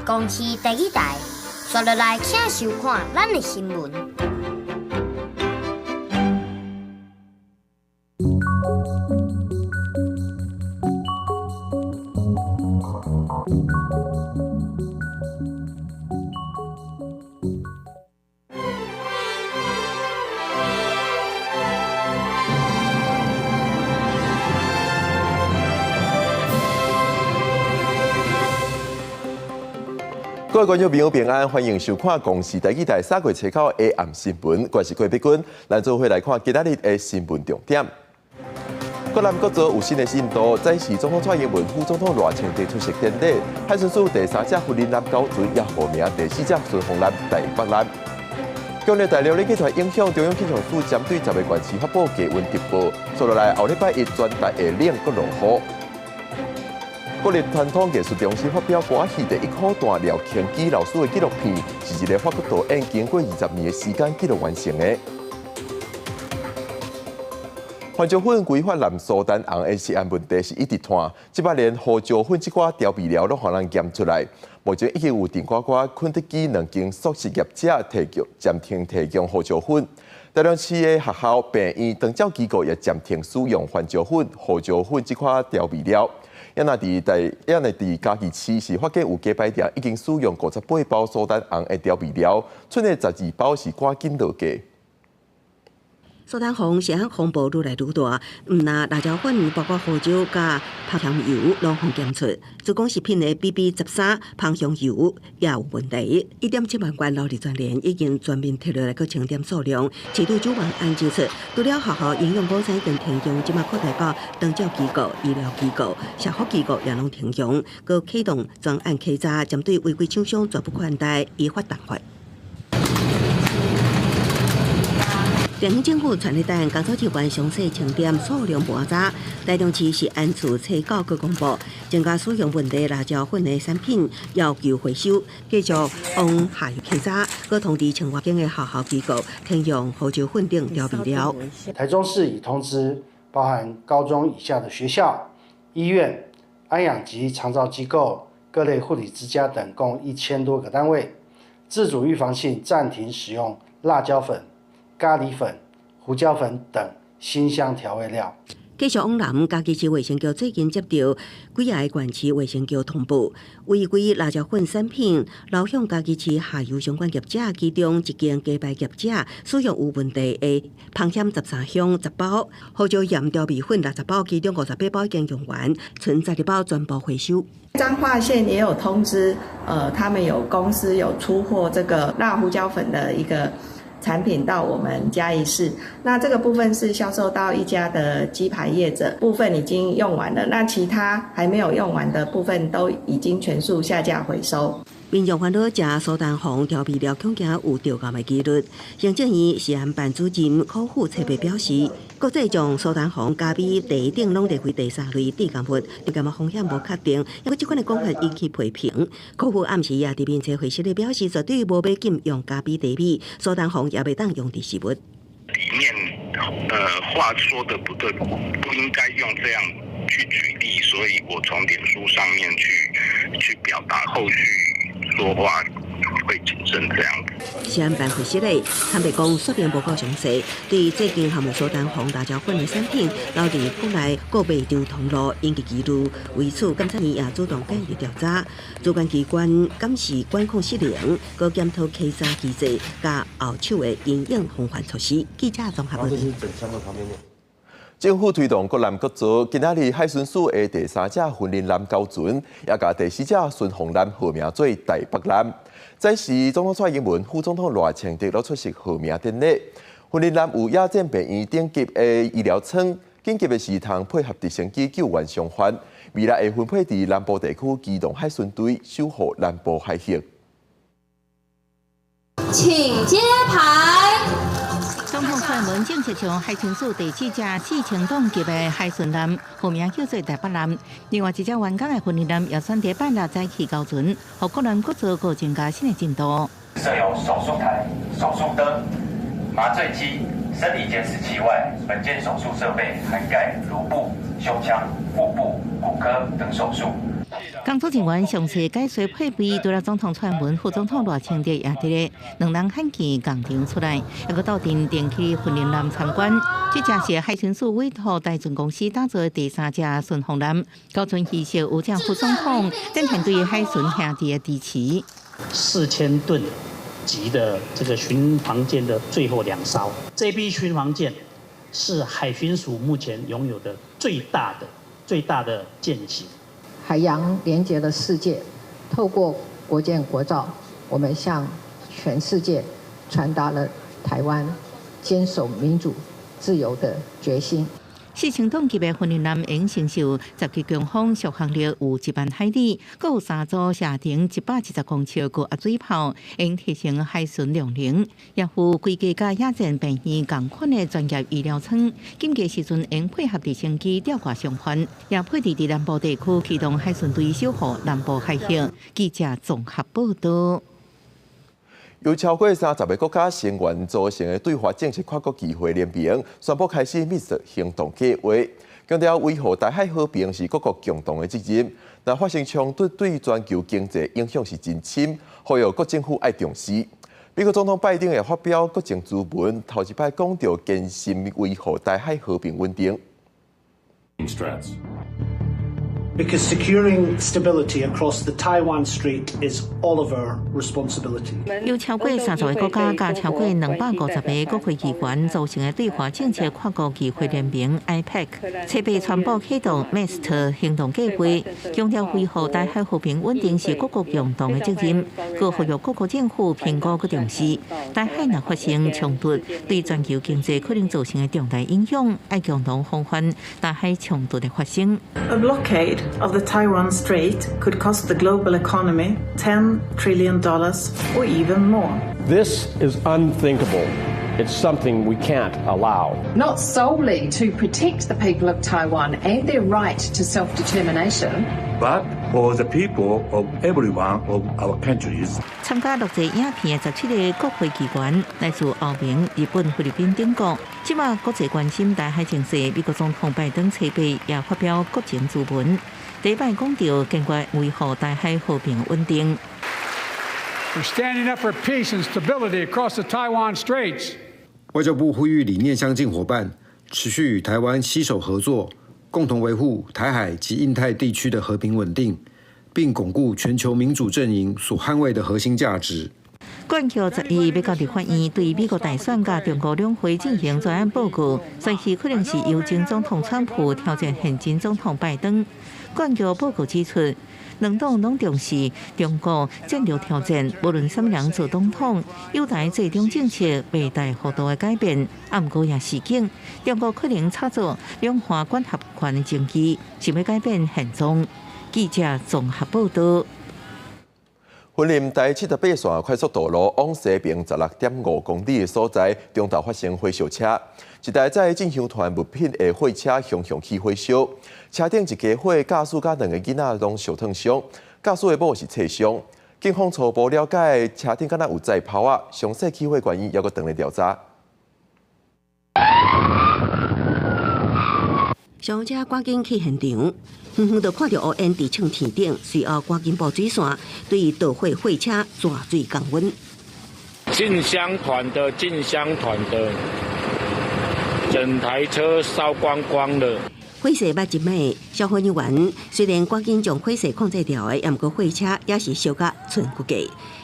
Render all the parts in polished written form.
公司第一台，刷落来请收看咱的新闻。各位观众朋友平安，欢迎收看公视第一台3月7号的暗新闻。我是郭碧君，咱做伙来看今仔日的新闻重点。国南各州有新的进度，在是总统蔡英文副总统赖清德出席典礼，海巡署第3只婚姻男高船也获名第4只顺风男台北男。强烈大流冷气团影响，中央气象署针对10个县市发布低温特报，接落来后礼拜一全台会冷搁落雨。国立传统艺术中心发表歌戏第1颗弹廖庆基老师的纪录片，是一个法国导演经过20年的时间记录完成的。胡椒粉规发蓝苏丹红的食安问题是一直拖，这摆连胡椒粉这款调味料都互人验出来。目前已经有电呱呱、肯德基2间素食业者暂停提供胡椒粉。大量市的学校、病院、长照机构也暂停使用胡椒粉这款调味料。也那伫嘉义市是发现有鸡排店已经使用58包苏丹红的调味料，剩的12包是赶紧落价。苏丹红是按风暴愈来愈大，那辣椒粉包括胡椒加芳香油拢互检出，主攻食品的 BB13 芳香油也有问题。1.7万罐劳力专联已经全面摕落来个清点数量，市场主管按指出，除了学校营养午餐等停用，即马扩大到长照机构、医疗机构、社福机构也拢停用，佮启动专案稽查，针对违规厂商绝不宽待，依法办法。地方政府全力等工作机关详细清点数量无早，台中市是按次初9个公布，增加使用问题辣椒粉的产品要求回收，继续往下游稽查，佮通知清华境的学校机构停用胡椒粉等调味料。台中市已通知包含高中以下的学校、医院、安养及长照机构、各类护理之家等共1000多个单位，自主预防性暂停使用辣椒粉、咖喱粉、胡椒粉等辛香调味料。继续往南，嘉义市卫生局最近接到几个县市卫生局通报，违规辣椒粉产品流向嘉义市下游相关业者，其中一间鸡排业者使用有问题的芳香13箱10包，胡椒盐调味粉60包，其中58包已经用完，剩12包全部回收。彰化县也有通知，他们有公司有出货这个辣胡椒粉的一个产品到我们嘉义市，那这个部分是销售到一家的鸡排业者，部分已经用完了，那其他还没有用完的部分都已经全数下架回收。民众烦恼食苏丹红调味料恐惊有掉价的几率，行政院食安办主任柯富策别表示，国际将苏丹红加比第1等拢列为第3类致癌物，致癌物风险无确定，因为这款的讲法引起批评。柯富暗时也伫面前回实的表示，绝对无要禁用加比地米，苏丹红也袂当用伫食物。里面话说的不对，不应该用这样去举例，所以我从脸书上面去表达，后续说话会谨慎这样子。食安办回实的坦白讲，说明无够详细。对最近含有苏丹红辣椒粉的产品，留伫国内各卖场通路引起疑虑。为此，监察院也主动介入调查，主管机关监视管控失灵，佮检讨稽查机制，加后手的应用防范措施。记者综合报道。政府推动国南各州，今仔日海巡署的第3只婚姻男高船，也甲第4只顺风男号名做台北男。这是总统蔡英文、副总统赖清德都出席号名典礼。婚姻男有亚健病院顶级的医疗舱，紧急的时通配合直升机救援伤患。未来会分配伫南部地区机动海巡队守护南部海峡。请揭牌。总统蔡英文正式将海巡署第4只4000吨级的海巡男，号名叫做台北男。另外一只员工的婚姻男也选第8只载气高船，和国南各州各增加新的进度。设有手术台、手术灯、麻醉机、生理监视器外，本件手术设备涵盖颅部、胸腔、腹部、骨科等手术，工作人员详细解说配备，除了总统传闻，副总统赖清德也伫咧2人罕见工厂出来，一个到电气训练舰参观。这正是海巡署委托大船公司打造的第3架巡航舰，高层仪式有将副总统展现对海巡兄弟的支持。4000吨级的这个巡防舰的最后2艘，这批巡防舰是海巡署目前拥有的最大的舰型。海洋连接了世界，透过国建国造，我们向全世界传达了台湾坚守民主自由的决心。4000吨级的训练舰已经承受10级强风，续航力有1万海里，还有3组射程120公尺的压水炮，应提升海巡量能，也附规格甲野战病院同款的专业医疗舱。紧急时阵应配合直升机吊挂上帆，也配置伫南部地区启动海巡队守护南部海峡。记者综合报道。由超过30个国家成员组成的对华政策跨国机会联盟宣布开始密切行动计划，强调维护台海和平是各国共同的责任。若发生冲突，对全球经济影响是真深，呼吁各政府爱重视。美国总统拜登也发表国情咨文，头一摆讲到坚信维护台海和平稳定。Because securing stability across the Taiwan Strait is all of our responsibility. 由超过30个国家加超过250个国会议员组成的对华政策跨国议会联盟 （IPEC） 7月宣布启动 MAST 行动计划，强调维护台海和平稳定是各国共同的责任，佮呼吁各国政府评估佮重视台海若发生冲突，对全球经济可能造成的重大影响，爱共同防范台海冲突的发生。A blockade of the Taiwan Strait could cost the global economy $10 trillion or even more. This is unthinkable. It's something we can't allow. Not solely to protect the people of Taiwan and their right to self-determination, but for the people of every one of our countries. 参加录制影片的17个国会议员来自欧盟、日本、菲律宾等国。即马国际关心台海情势，美国总统拜登7月也发表国情咨文，第一摆讲到坚决维护台海和平稳定。We're standing up for peace and stability across the Taiwan Straits. 外交部呼吁理念相近伙伴持续与台湾携手合作，共同维护台海及印太地区的和平稳定，并巩固全球民主阵营所捍卫的核心价值。管局12要交立法院对美国大选甲中国两会进行专案报告，随时可能是由前总统川普挑战现今总统拜登。管局报告指出，两党拢重视中国战略挑战，无论什么人做总统，有台最终政策未大幅度的改变。不过也示警，中国可能操作两岸管辖权的证据，想要改变现状。记者综合报道。云林台78线快速道路往西边16.5公里的所在，中途发生火烧车，一台载进香团物品的货车向起火烧，车顶一家伙，驾驶甲2个囡仔拢受烫伤，驾驶的某是侧伤。警方初步了解，车顶敢若有载炮啊，详细起火原因还阁等咧调查。消防车赶紧去现场，远远就看到乌烟伫呛天顶，随后赶紧布水线，对导火货车抓水降温。进香团的，整台车烧光光了。火势捌一枚，消防人员虽然赶紧将火势控制掉的，不过火车也是烧甲寸骨价。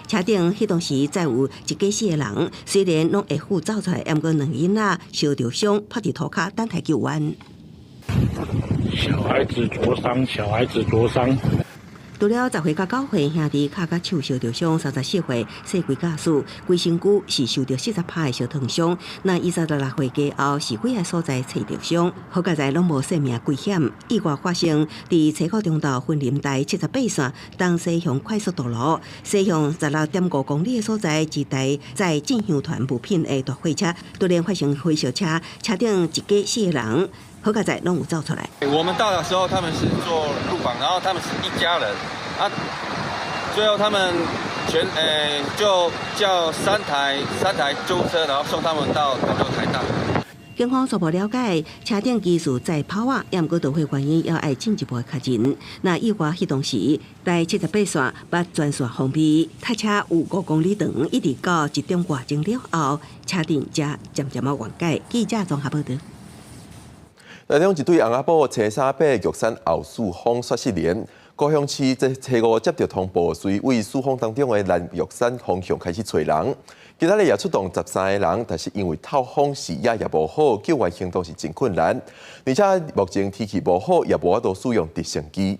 车顶迄当时载有一家4个人，虽然拢会负走出来，不过2囡仔烧着伤，趴伫涂骹等待救援。小孩子灼伤。除了10岁到9岁兄弟脚甲手受着伤，34岁细规驾驶，规身躯是受着40%的烧烫伤。那26岁加后是几个所在受着伤，好佳在拢无生命危险。意外发生伫车口中道云林台78线东西向快速道路西向16.5公里的所在，一台载进香团物品的大货车突然发生火烧车，车顶一家4个人。好佳在拢有走出来。我们到的时候，他们是坐路旁，然后他们是一家人啊。最后他们就叫三台救护车，然后送他们到台大。警方初步了解，车顶技术在跑啊，也毋过导火原因要爱进一步的确认。那意外启动时，在78线把全线封闭，塞车有5公里长，一直到1点外钟了后，车顶才渐渐的缓解。记者综合报道。内中一对翁仔某车衫被玉山后四方摔失联，高雄市在初五接到通报，随为四方当中的南玉山方向开始找人。今仔日也出动13个人，但是因为透风视野也无好，救援行动是真困难。而且目前天气无好，也无法度使用直升机。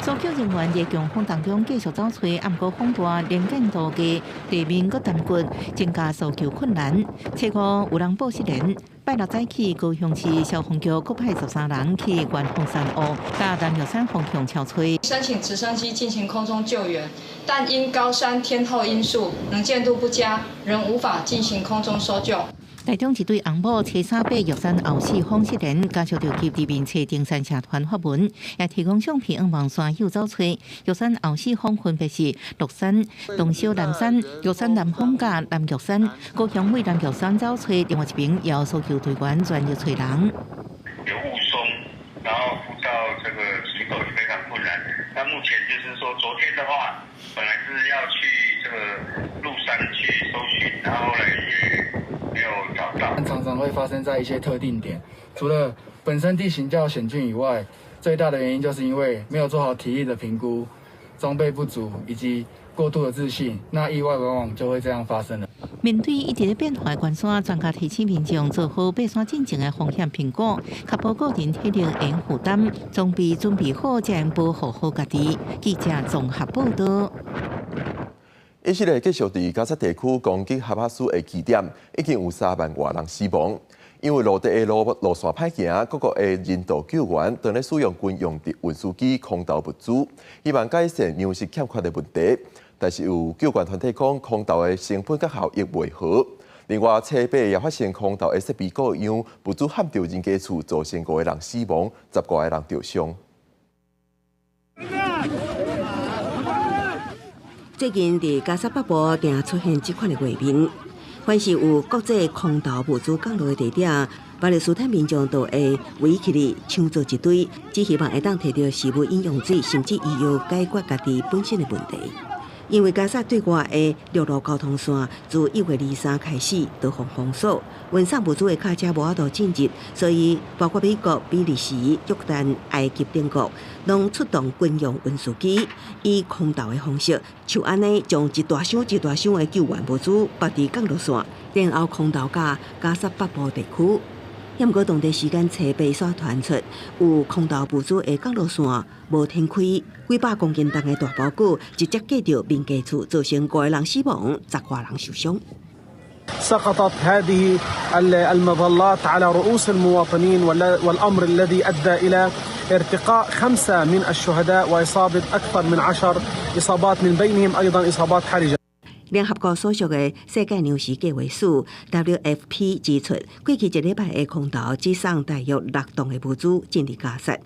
搜救人员在强风当中继续找找，暗过风大，连见度低，地面搁沉骨，增加搜救困难。初五有人报失联。拜六早起，高雄市消防局各派13人去远峰山屋、甲南玉山方向敲吹，申请直升机进行空中救援，但因高山天候因素，能见度不佳，仍无法进行空中搜救。内中一对翁某车衫被玉山后四方失联，加上着及地面车登山社团发文，也提供相片往望山右走吹。玉山后四方分别是鹿山、东小南山、玉山南方甲南玉山。高雄为南玉山走吹，另外一边也搜救队员专业找人。有雾凇，然后附到这个行走是非常困难。那目前就是说，昨天的话，本来是要去这个鹿山去搜寻，然后后来也没有找到。常常会发生在一些特定点，除了本身地形较险峻以外，最大的原因就是因为没有做好体力的评估、装备不足以及过度的自信，那意外往往就会这样发生了。面对一直在变化的关山，专家提醒民众做好爬山进前的风险评估，确保个人体力应负担，装备准备好，才能保护好家己。记者综合报道。以色列继续在加沙地区攻击哈马斯的据点，已经有3万多人死亡。因为陆地的路线歹行，各国的人道救援正在使用军用的运输机空投物资，希望改善粮食欠缺的问题。但是有救援团体讲，空投的成本甲效益未好。另外，车北也发现空投的设备各样，物资陷到人家厝，造成5个人死亡，10多个人受伤。最近在加沙北部定出现这款的画面，凡是有国际空投物资降落的地点，巴勒斯坦民众都会围起来抢做一堆，只希望会当摕到食物饮用水，甚至伊要解决家己本身的问题。因为加沙对外的陆路交通线自1月23开始都封锁，运送物资的卡车无法度进入，所以包括美国、比利时、约旦、埃及等国，拢出动军用运输机，以空投的方式，像安尼将一大箱的救援物资绑伫降落线，然后空投到加沙北部地区。也毋过当地时间初八所传出，有空投物资的降落线无停开，几百公斤重的大包裹直接架到民家厝，造成5个人死亡，10多人受伤。سقطت هذه المظلات على رؤوس المواطنين والأمر الذي أدى إلى ارتقاء 5 من الشهداء وإصابة أكثر من 10 إصابات من بينهم أيضا إصابات حرجة。联合国所属的世界粮食计划署 WFP 指出，过去1礼拜的空投只送大约6吨的物资进入加沙。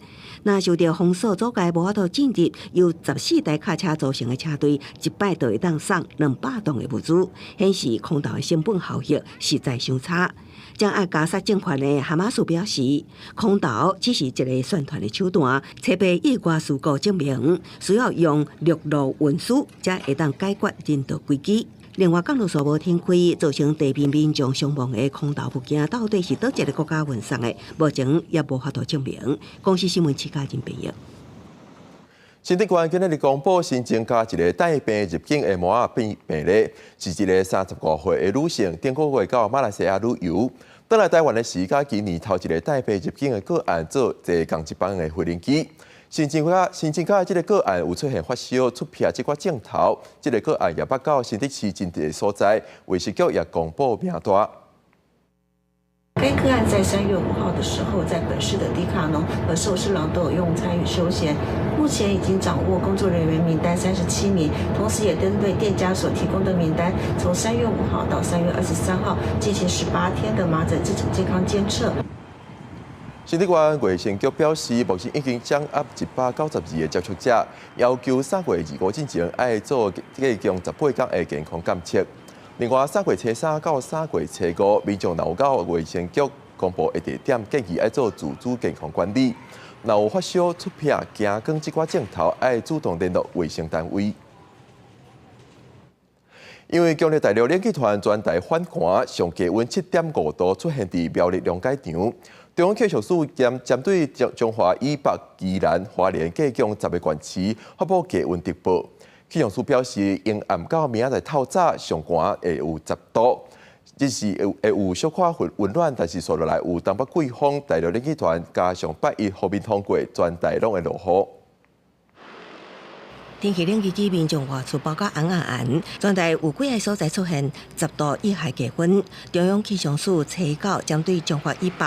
那受到封锁阻碍无法度进入，由14台卡车组成的车队，一摆就会当送200吨的物资，显示空投的成本效益实在相差。将爱加沙政权的哈马斯表示，空投只是一个宣传的手段，且被意外事故证明，需要用陆路运输才会当解决人道危机。另外，降落线无停开，造成地面民众伤亡的空投物件，到底是倒一个国家运送的？目前也无法度证明。公司新闻持家人朋友。新竹县今日公布新增加一个带病入境的麻痹病例，是一个35岁的女性，顶个月到马来西亚旅游，倒来台湾的时间，今年头一个带病入境的个案做坐共一班的飞行机。新增加这个个案有出现发烧、出皮这块镜头，这个个案也报告新竹市真地所在，卫生局也公布名单。该个案在3月5号的时候，在本市的迪卡侬和寿司郎都有用餐与休闲。目前已经掌握工作人员名单37名，同时也针对店家所提供的名单，从3月5号到3月23号进行18天的麻疹自主健康监测。新竹县卫生局表示，目前已经掌握192个接触者，要求3月25日之前爱做计用18天的健康监测。另外，3月初3到3月初5，民众若有到卫生局公布的地点，建议爱做自主健康管理。若有发烧、出鼻、惊光即寡症头，爱主动联络卫生单位。因为强烈大陆冷气团全台反寒，上低温7.5度出现伫苗栗龙解场。中央气象署针对中华以北、宜兰、花莲各项10个县市发布低温特报。气象署表示，因暗到明仔日透早上寒会有10度，只是会有小可温暖，但是受落来有东北季风、大陆冷气团加上8一后面通过，全台拢会落雨。天气冷，期民众外出包括红红，全台有几个所在出现10度以下低温。中央气象署初9针对中华以北、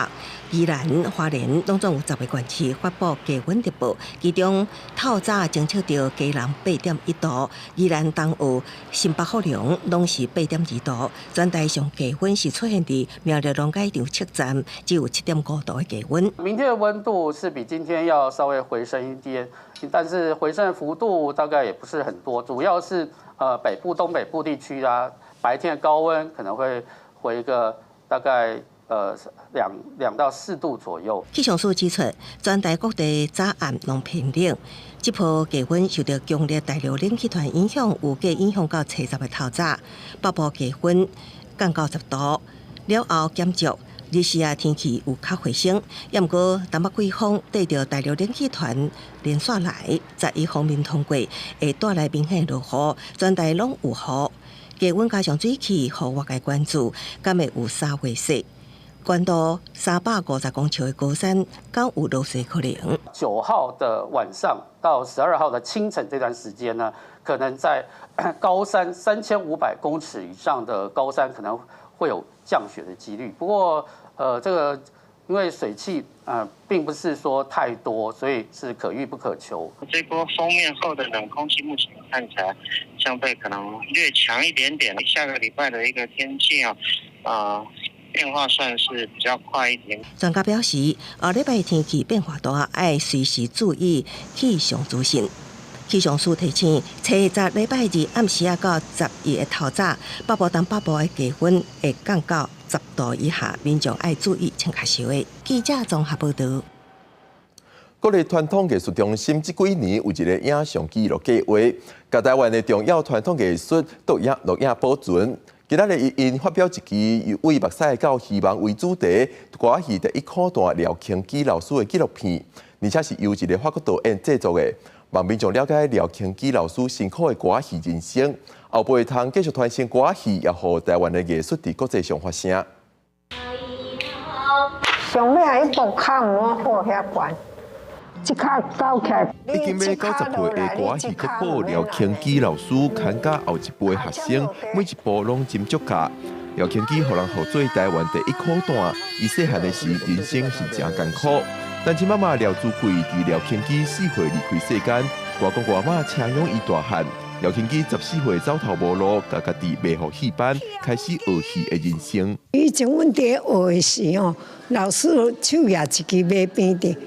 宜兰、花莲拢总有10个县市发布低温特报，其中透早侦测到嘉南8.1度，宜兰东澳、新北、福隆拢是8.2度。全台上低温是出现伫苗栗龙解场测站，只有7.5度的低温。明天的温度是比今天要稍微回升一点。但是回升的幅度大概也不是很多，主要是北部、东北部地区啊，白天的高温可能会回个大概2到4度左右。气象署指出，全台各地早暗拢偏冷，这波低温受到强烈大陆冷气团影响，有计影响到初10的透早，北部低温降到10度，了后减弱。日时天气有较回升，也毋过东北季风带着大陆冷气团连续来，11方面通过，会带来明显落雨，全台拢有雨。低温加上水汽，互外界关注，敢会有沙月雪。关渡350公尺的高山，敢有落雪可能？9号的晚上到12号的清晨这段时间呢，可能在高山3500公尺以上的高山可能会有降雪的几率。不过这个因为水汽并不是说太多，所以是可遇不可求。这波封面后的冷空气目前看起来相对可能略强一点点。下个礼拜的一个天气变化算是比较快一点。专家表示，下礼拜天气变化大，要随时注意气象资讯。气象署提醒，初10礼拜日暗时到11的透早，北部东北部的低温会降到10度以下，民众要注意穿较少的。记者综合报道。国立传统艺术中心这几年有一个影像记录计划，甲台湾的重要传统艺术录影保存。今仔日因发表一期以为目屎到希望为主题，歌戏第一课段廖庆基老师的纪录片，而且是由一个法国导演制作的。让民众了解廖庆基老师辛苦的歌戏人生，后辈通继续传承歌戏，也让台湾的艺术伫国际上发声。上尾迄部卡唔好遐悬，即卡高起来。已经要90岁的歌戏国宝廖庆基老师，牵甲后一辈学生，每一步拢真足够。廖庆基互人号做台湾第一课段，伊细汉的时人生是真艰苦。但亲妈妈廖祖贵伫廖庆基4岁离开世间，外公外妈请养伊大汉。廖庆基14岁走投无路，家己卖互戏班，开始学戏的人生。以前阮伫学的时候，老师手也一支马边的，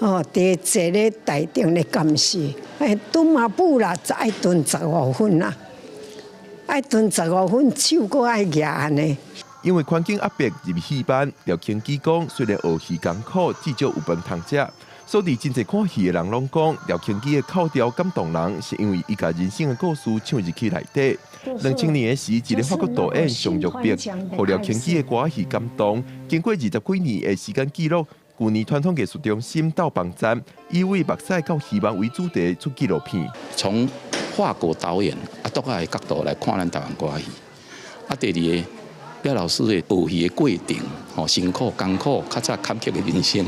伫坐咧台顶咧监视，拄嘛补啦，爱炖15分啦，爱炖15分，手阁爱举安尼。因为环境压迫入戏班，廖庆基讲，虽然学戏艰苦，至少有饭通食。所以真侪看戏的人拢讲，廖庆基的口条感动人，是因为伊家人生的故事唱入去内底。2000年的时，一个法国导演尚玉碧，互廖庆基的歌戏感动。经过20几年的时间记录，去年传统艺术中心到房站，以为目屎到希望为主题出纪录片。从法国导演独特的角度来看咱台湾歌戏。第二个。廖老师的学戏的过程，辛苦艰苦，较早坎坷的人生，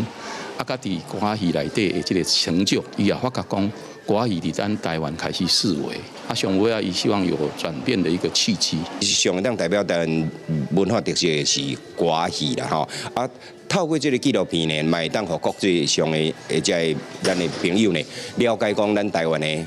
甲伫歌戏内底的这个成就，伊也发觉讲，歌戏伫咱台湾开始式微，上尾伊希望有转变的一个契机。上当代表台湾文化特色的是歌戏啦，透过这个纪录片呢，嘛当互国际上的咱的朋友呢，了解讲咱台湾的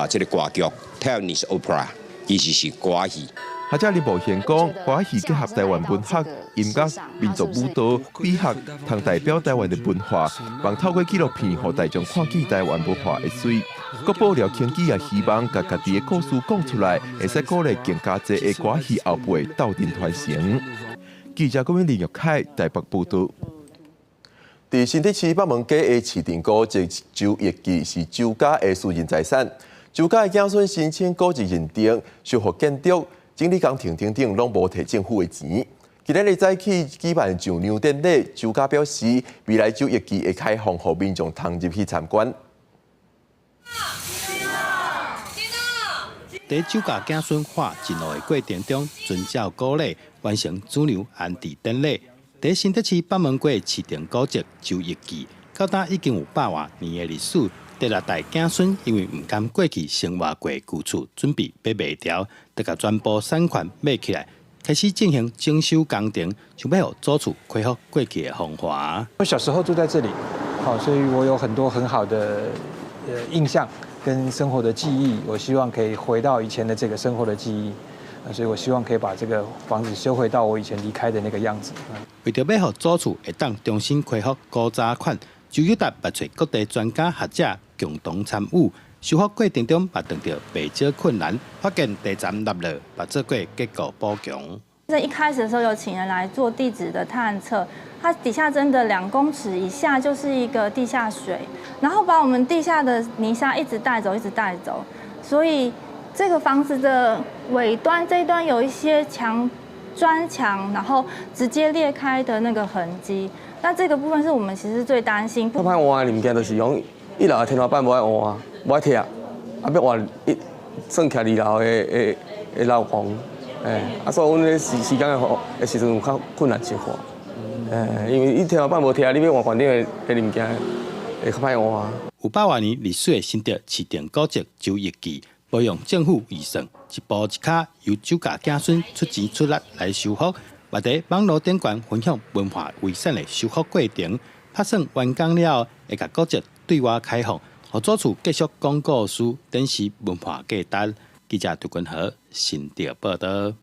这个歌剧 Taiwanese opera。其实是歌戏。学者林宝贤讲，歌戏结合台湾文学、音乐、民族舞蹈、美学，通代表台湾的文化，帮透过纪录片，互大众看见台湾文化的水。国宝廖庆基也希望把家己的故事讲出来，会使鼓励更加侪的歌戏后辈斗阵传承。记者郭林玉凯台北报道。伫新竹市北门街的市场古迹周业记是周家的私人财产，周家的子孙申请古迹认定、修复建筑。整理工程等等，拢无摕政府的钱。今日早起举办上娘典礼，周家表示，未来周业记会开放，予民众通入去参观。在周家子孙化进路的过程中，遵照古礼完成主娘安置典礼。在新竹市北门街市场古迹周业记，到今已经有100多年的历史。第6代子孙因为唔甘过去生活过旧厝，准备要卖掉，就甲全部产权买起来，开始进行整修工程，想要让祖厝恢复过去的风华。我小时候住在这里，好，所以我有很多很好的印象跟生活的记忆。我希望可以回到以前的这个生活的记忆，所以我希望可以把这个房子修回到我以前离开的那个样子。为着要让祖厝会当重新恢复古早款，周友达拔萃各地专家学者。共同参与，修复过程中也遇到不少困难，发现地站落落，把这个结构补强。在一开始的时候，有请人来做地质的探测，它底下真的2公尺以下就是一个地下水，然后把我们地下的泥沙一直带走，一直带走，所以这个房子的尾端这一端有一些砖墙，然后直接裂开的那个痕迹。那这个部分是我们其实最担心。我看换的物件就是用。1楼的天花板无爱换啊，无爱拆，要换算起2楼的楼房，所以阮咧时间的时阵有较困难一寡，因为天花板无拆，你要换房顶的物件会较歹换。有100多年历史的新竹市场古迹周业记，不用政府预算，一步一卡由周家子孙出钱出力来修复，或者网络顶端分享文化遗产的修复过程，拍算完工了，会甲古迹。对外开放，让祖厝继续讲故事，展示文化价值。记者杜君和新竹报道。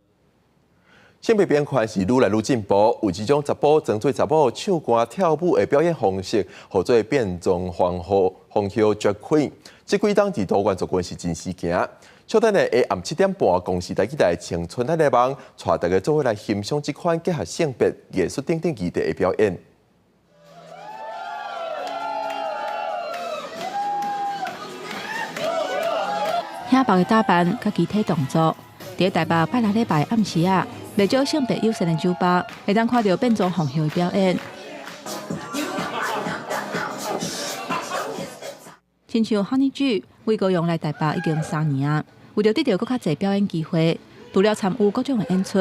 性别平权是愈来愈进步，有这种查甫装做查某唱歌跳舞的表演方式，号做变装皇后 drag queen。这几档伫多元族群是真事件。稍等下暗7点半，公视台记台青春台内网，带大家做伙来欣赏这款结合性别艺术等等议题的表演。轻薄的打扮、甲肢体动作，伫台北拜6礼拜暗时啊，未少性别友善的酒吧，会当看到变装皇后的表演。亲像 Honey G， 魏国勇来台北已经3年啊，为着得到更较侪表演机会，除了参与各种的演出，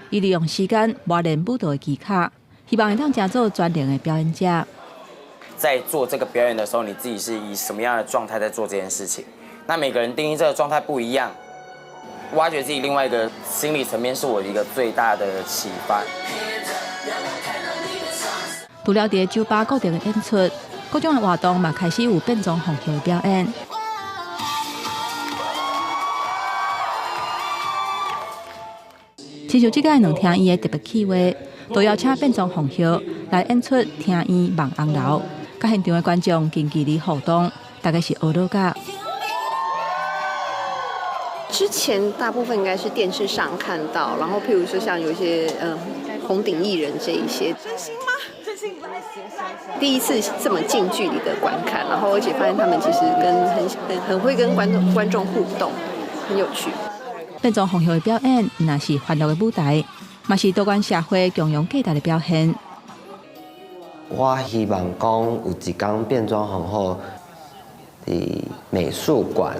伊利用时间磨练舞蹈的技巧，希望会当成做专业的表演者。在做这个表演的时候，你自己是以什么样的状态在做这件事情？那每个人定义这个状态不一样，挖掘自己另外一个心理层面是我一个最大的启发。除了伫酒吧固定的演出，各种的活动嘛开始有变装皇后的表演。亲像这个两厅院的特别企划，都邀请变装皇后来演出厅院望红楼，甲现场的观众近距离互动，大概是学到噶。之前大部分应该是电视上看到，然后譬如说像有一些红顶艺人这一些，真心吗？真心第一次这么近距离的观看，然后而且发现他们其实很会跟观众互动，很有趣。变装皇后的表演，那是欢乐的舞台，嘛是多元社会共融价值的表现。我希望讲有一天变装皇后伫美术馆。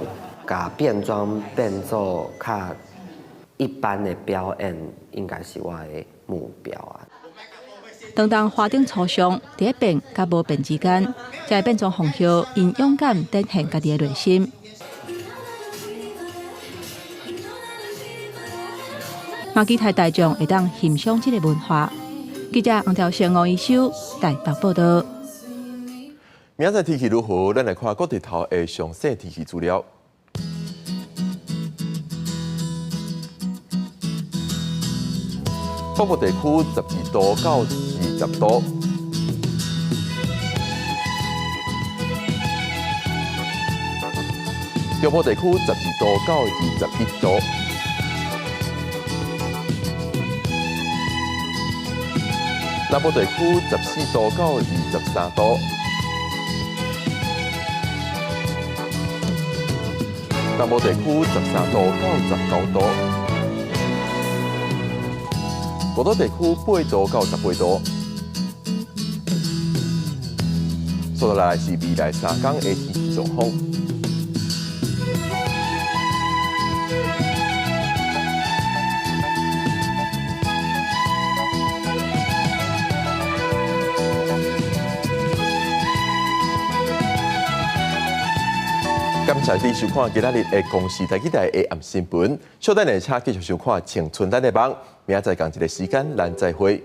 把变装变做较一般的表演，应该是我的目标啊。当花灯初上，第一变甲无变之间，才变装皇后因勇敢展现家己的内心。嘛期待大众会当欣赏这个文化。记者洪条成、吴一修台北报道。明仔天气如何？咱来看各地头的详细天气资料。北部地区12度到20度。中部地区12度到21度。南部地区14度到23度。南部地区13度到19度。高岛地区8度到18度。接下来是未来3天的天气状况。感谢你收看今日的公视台记台的暗新闻，稍等下车继续收看青春咱的梦，明仔载同一个时间咱再会。